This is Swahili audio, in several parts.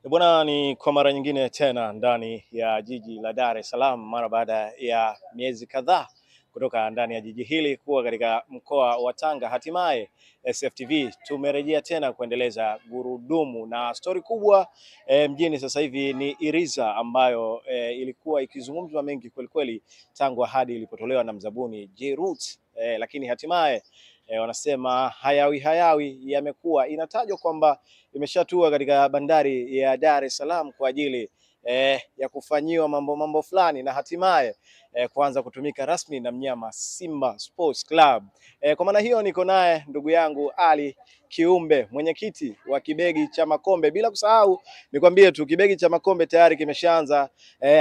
Bwana, ni kwa mara nyingine tena ndani ya jiji la Dar es Salaam mara baada ya miezi kadhaa kutoka ndani ya jiji hili kuwa katika mkoa wa Tanga. Hatimaye SFTV tumerejea tena kuendeleza gurudumu, na stori kubwa mjini sasa hivi ni Iriza ambayo ilikuwa ikizungumzwa mengi kweli kweli tangu ahadi ilipotolewa na mzabuni J-Roots, lakini hatimaye wanasema hayawi yamekuwa. Inatajwa kwamba imeshatua katika bandari ya Dar es Salaam kwa ajili ya kufanyiwa mambo fulani na hatimaye kuanza kutumika rasmi na mnyama Simba Sports Club. Kwa maana hiyo niko naye ndugu yangu Ali Kiumbe, mwenyekiti wa Kibegi cha Makombe. Bila kusahau nikwambie tu Kibegi cha Makombe tayari kimeshaanza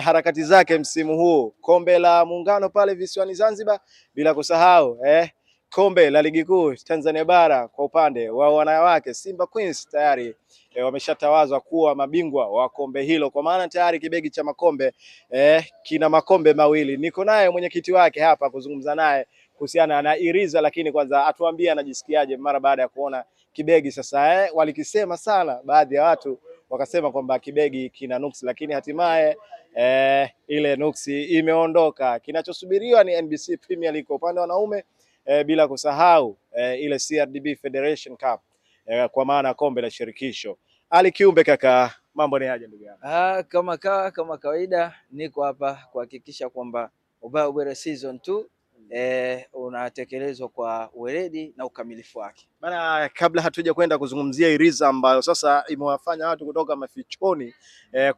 harakati zake msimu huu, kombe la Muungano pale visiwani Zanzibar, bila kusahau kombe la ligi kuu Tanzania bara kwa upande wa wanawake, Simba Queens tayari wameshatawazwa kuwa mabingwa wa kombe hilo, kwa maana tayari Kibegi cha Makombe kina makombe mawili. Niko naye mwenyekiti wake hapa kuzungumza naye kuhusiana na Iriza, lakini kwanza atuambie anajisikiaje mara baada ya kuona Kibegi sasa. Walikisema sana baadhi ya watu wakasema kwamba Kibegi kina nuksi, lakini hatimaye ile nuksi imeondoka. Kinachosubiriwa ni NBC Premier League kwa upande wa wanaume, bila kusahau ile CRDB Federation Cup kwa maana kombe la shirikisho. Ali Kiumbe kaka, mambo ni aje ndugu yangu? Kama kawaida niko hapa kuhakikisha kwamba Ubaya Ubwela season 2 unatekelezwa kwa weledi na ukamilifu wake. Bana, kabla hatuja kwenda kuzungumzia Iriza ambayo sasa imewafanya watu kutoka mafichoni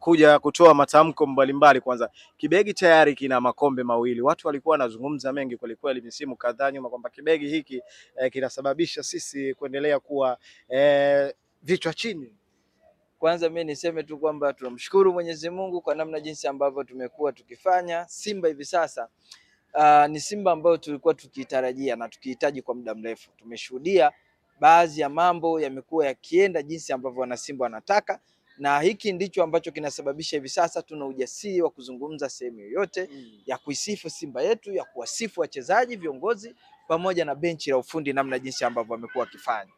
kuja kutoa matamko mbalimbali, kwanza Kibegi tayari kina makombe mawili. Watu walikuwa wanazungumza mengi kweli kweli misimu kadhaa nyuma kwamba Kibegi hiki kinasababisha sisi kuendelea kuwa vichwa chini. Kwanza mimi niseme tu kwamba tunamshukuru Mwenyezi Mungu kwa namna jinsi ambavyo tumekuwa tukifanya. Simba hivi sasa ni Simba ambayo tulikuwa tukitarajia na tukihitaji kwa muda mrefu. Tumeshuhudia baadhi ya mambo yamekuwa yakienda jinsi ambavyo wana Simba wanataka, na hiki ndicho ambacho kinasababisha hivi sasa tuna ujasiri wa kuzungumza sehemu yoyote ya kuisifu Simba yetu, ya kuwasifu wachezaji, viongozi pamoja na benchi la ufundi namna jinsi ambavyo wamekuwa wakifanya.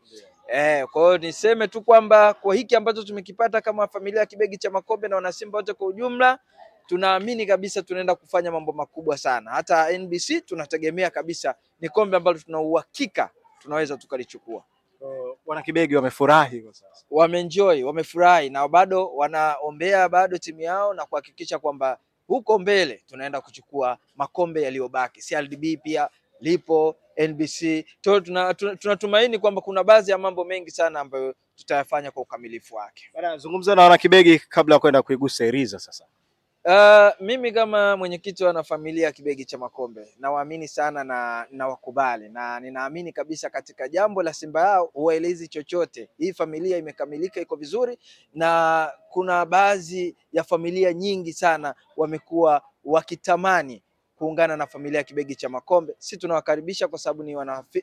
Kwa hiyo niseme tu kwamba kwa hiki ambacho tumekipata kama familia ya Kibegi cha Makombe na wanasimba wote kwa ujumla, tunaamini kabisa tunaenda kufanya mambo makubwa sana. Hata NBC tunategemea kabisa ni kombe ambalo tuna uhakika tunaweza tukalichukua. Wana Kibegi wamefurahi kwa sasa, wameenjoy, wamefurahi na bado wanaombea bado timu yao na kuhakikisha kwamba huko mbele tunaenda kuchukua makombe yaliyobaki. CRDB pia lipo, NBC. Tunatumaini kwamba kuna baadhi ya mambo mengi sana ambayo tutayafanya kwa ukamilifu wake. Bana, zungumza na wana Kibegi kabla ya kwenda kuigusa Iriza sasa. Mimi kama mwenyekiti wa familia ya Kibegi cha Makombe nawaamini sana na wakubali, na ninaamini kabisa katika jambo la Simba yao huwaelezi chochote. Hii familia imekamilika, iko vizuri, na kuna baadhi ya familia nyingi sana wamekuwa wakitamani kuungana na familia ya Kibegi cha Makombe. Sisi tunawakaribisha kwa sababu ni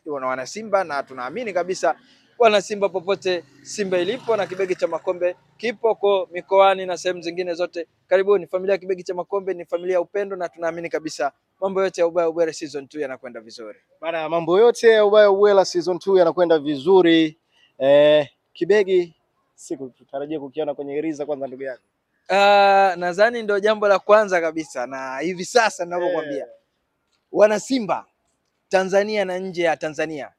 wana Simba, na tunaamini kabisa wana Simba popote Simba ilipo na Kibegi cha Makombe kipo kwa mikoani na sehemu zingine zote. Karibuni. Familia ya Kibegi cha Makombe ni familia ya upendo, na tunaamini kabisa mambo yote ya Ubaya Ubwela season 2 yanakwenda vizuri. Bana, mambo yote ya Ubaya Ubwela season 2 yanakwenda vizuri. Kibegi siku tutarajia kukiona kwenye Iriza kwanza ndugu yako. Nadhani ndio jambo la kwanza kabisa, na hivi sasa ninavyokuambia wana Simba Tanzania na nje ya Tanzania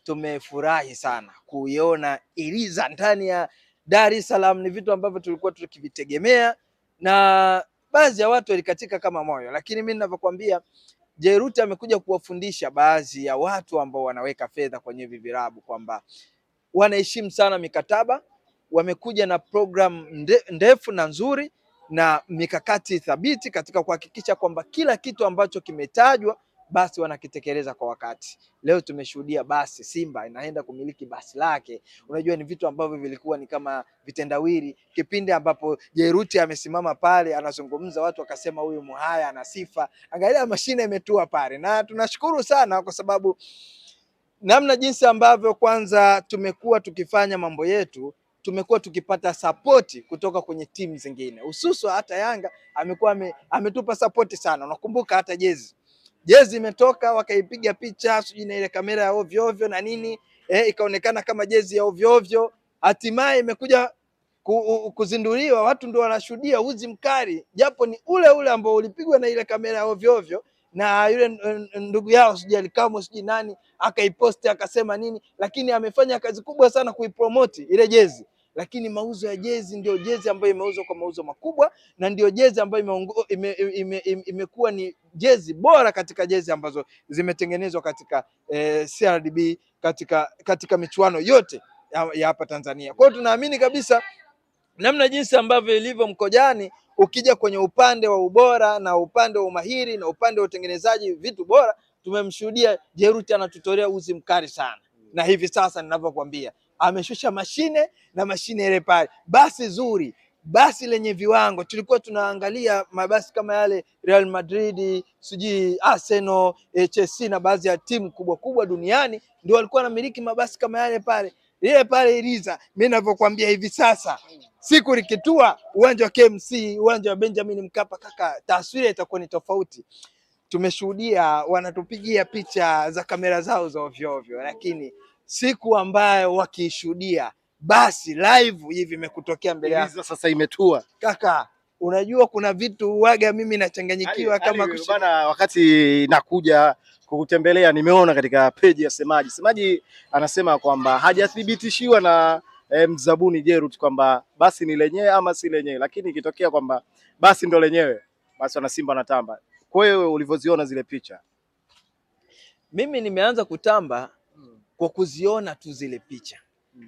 tumefurahi sana kuiona Iriza ndani ya Dar es Salaam. Ni vitu ambavyo tulikuwa tukivitegemea na baadhi ya watu walikatika kama moyo, lakini mimi ninavyokuambia J-Roots amekuja kuwafundisha baadhi ya watu ambao wanaweka fedha kwenye hivi vilabu kwamba wanaheshimu sana mikataba. Wamekuja na program ndefu na nzuri na mikakati thabiti katika kuhakikisha kwamba kila kitu ambacho kimetajwa basi wanakitekeleza kwa wakati. Leo tumeshuhudia basi Simba inaenda kumiliki basi lake. Unajua ni vitu ambavyo vilikuwa ni kama vitendawili. Kipindi ambapo J-Roots amesimama pale anazungumza, watu wakasema huyu Muhaya ana sifa. Angalia mashine imetua pale, na tunashukuru sana kwa sababu namna jinsi ambavyo kwanza tumekuwa tukifanya mambo yetu, tumekuwa tukipata sapoti kutoka kwenye timu zingine, hususan hata Yanga amekuwa ametupa sapoti sana. Unakumbuka hata jezi imetoka wakaipiga picha sijui na ile kamera ya ovyo ovyo na nini, ikaonekana kama jezi ya ovyo ovyo, hatimaye imekuja kuzinduliwa, watu ndio wanashuhudia uzi mkali, japo ni ule ule ambao ulipigwa na ile kamera ovyo ovyo na yule ndugu yao sijui Alikamwe sijui nani akaiposti akasema nini, lakini amefanya kazi kubwa sana kuipromote ile jezi. Lakini mauzo ya jezi ndio jezi ambayo imeuzwa kwa mauzo makubwa, na ndio jezi ambayo imekuwa ni jezi bora katika jezi ambazo zimetengenezwa katika CRDB katika michuano yote ya hapa Tanzania. Kwa hiyo tunaamini kabisa namna jinsi ambavyo ilivyo Mkojani, ukija kwenye upande wa ubora na upande wa umahiri na upande wa utengenezaji vitu bora, tumemshuhudia Jeruti anatutolea uzi mkali sana. Na hivi sasa ninavyokuambia ameshusha mashine, na mashine ile pale basi zuri, basi lenye viwango. Tulikuwa tunaangalia mabasi kama yale Real Madrid, sijui Arsenal, Chelsea na baadhi ya timu kubwa kubwa duniani ndio walikuwa wanamiliki mabasi kama yale pale. Ile pale Iliza, mimi ninavyokuambia hivi sasa siku likitua uwanja wa KMC, uwanja wa Benjamin Mkapa, kaka, taswira itakuwa ni tofauti. Tumeshuhudia wanatupigia picha za kamera zao za ovyo ovyo, lakini siku ambayo wakishuhudia basi live hivi imekutokea mbele yako sasa imetua kaka, unajua kuna vitu waga mimi nachanganyikiwa kama bana. Wakati nakuja kukutembelea nimeona katika peji ya Semaji anasema kwamba hajathibitishiwa na mzabuni Jerut kwamba basi ni lenyewe ama si lenyewe, lakini ikitokea kwamba basi ndo lenyewe, basi wana Simba wanatamba. Kwa hiyo ulivyoziona zile picha, mimi nimeanza kutamba kwa kuziona tu zile picha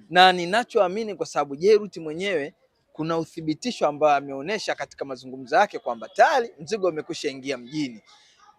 na ninachoamini, kwa sababu Jerut mwenyewe kuna uthibitisho ambao ameonyesha katika mazungumzo yake kwamba tayari mzigo umekwisha ingia mjini,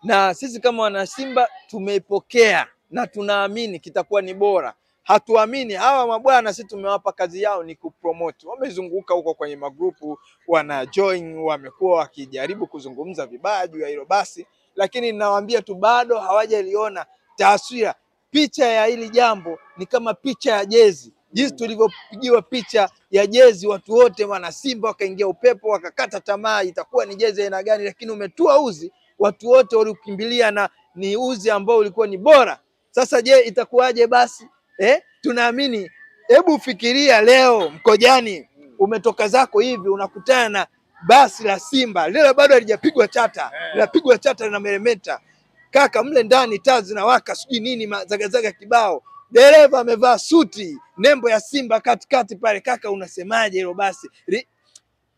na sisi kama wana Simba tumeipokea na tunaamini kitakuwa ni bora. Hatuamini hawa mabwana, sisi tumewapa kazi yao ni kupromote. Wamezunguka huko kwenye magrupu, wana join, wamekuwa wakijaribu kuzungumza vibaya juu ya hilo basi, lakini ninawaambia tu bado hawajaliona taswira. Picha ya hili jambo ni kama picha ya jezi, jinsi tulivyopigiwa picha ya jezi, watu wote wana Simba wakaingia upepo, wakakata tamaa itakuwa ni jezi aina gani, lakini umetua uzi, watu wote walikimbilia na ni uzi ambao ulikuwa ni bora. Sasa je, itakuwaje basi? Tunaamini. Hebu fikiria leo Mkojani umetoka zako hivi unakutana na basi la Simba lile bado halijapigwa chata, linapigwa chata na meremeta kaka, mle ndani taa zinawaka sijui nini mazagazaga kibao, dereva amevaa suti, nembo ya Simba katikati pale kaka, unasemaje hilo basi?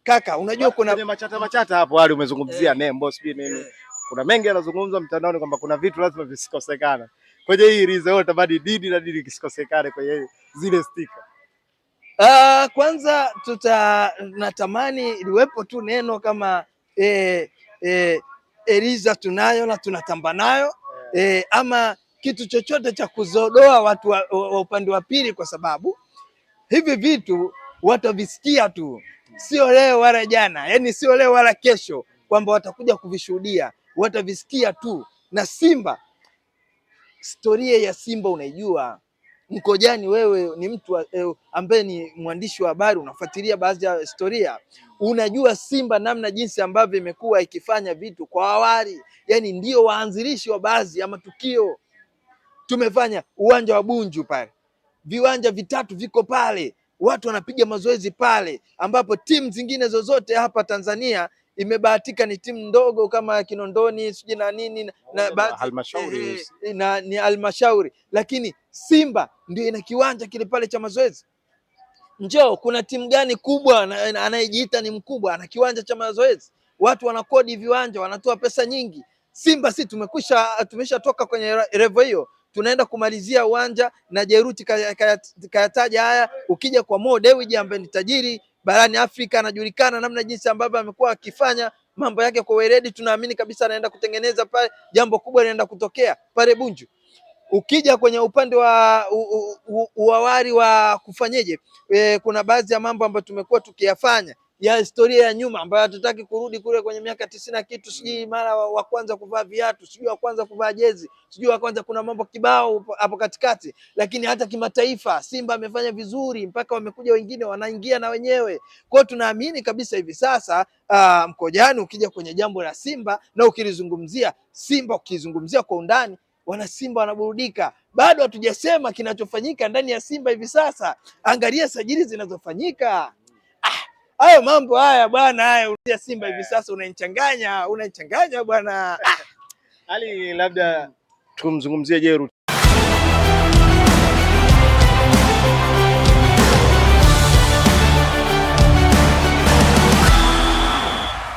Kaka, unajua kuna machata hapo hali umezungumzia nembo sijui nini. Kuna mengi yanazungumzwa mtandaoni kwamba kuna vitu lazima visikosekana kwenye hii rizo yote, badi didi na didi kisikosekane kwenye zile stika. Kwanza natamani liwepo tu neno kama Eliza tunayo na tunatamba nayo, ama kitu chochote cha kuzodoa watu wa upande wa pili, kwa sababu hivi vitu watavisikia tu, sio leo wala jana, yani sio leo wala kesho kwamba watakuja kuvishuhudia, watavisikia tu. Na Simba, historia ya Simba unaijua Mkojani, wewe ni mtu ambaye ni mwandishi wa habari, unafuatilia baadhi ya historia, unajua Simba namna jinsi ambavyo imekuwa ikifanya vitu kwa awali, yani ndio waanzilishi wa baadhi ya matukio. Tumefanya uwanja wa Bunju pale, viwanja vitatu viko pale, watu wanapiga mazoezi pale, ambapo timu zingine zozote hapa Tanzania imebahatika ni timu ndogo kama Kinondoni sijui na nini na Halmashauri na ni Halmashauri, lakini Simba ndio ina kiwanja kile pale cha mazoezi. Njoo, kuna timu gani kubwa anayejiita ni mkubwa ana kiwanja cha mazoezi? Watu wanakodi viwanja, wanatoa pesa nyingi. Simba si tumeshatoka kwenye level hiyo, tunaenda kumalizia uwanja na Jeruti kayataja haya. Ukija kwa Mo Dewji ambaye ni tajiri barani Afrika, anajulikana namna jinsi ambavyo amekuwa akifanya mambo yake kwa weledi, tunaamini kabisa anaenda kutengeneza pale jambo kubwa linaenda kutokea pale Bunju. Ukija kwenye upande wa uawari wa kufanyeje, kuna baadhi ya mambo ambayo tumekuwa tukiyafanya ya historia ya nyuma ambayo hatutaki kurudi kule kwenye miaka 90 kitu, sijui mara wa kwanza kuvaa viatu, sijui wa kwanza kuvaa jezi, sijui wa kwanza, kuna mambo kibao hapo katikati. Lakini hata kimataifa Simba amefanya vizuri mpaka wamekuja wengine wanaingia na wenyewe. Kwa hiyo tunaamini kabisa hivi sasa Mkojani, ukija kwenye jambo la Simba na ukilizungumzia Simba, ukizungumzia kwa undani, wana Simba wanaburudika. Bado hatujasema kinachofanyika ndani ya Simba hivi sasa. Angalia sajili zinazofanyika. Hayo mambo haya bwana, haya unaja Simba hivi sasa unanichanganya bwana. Ali, labda tumzungumzie Jeru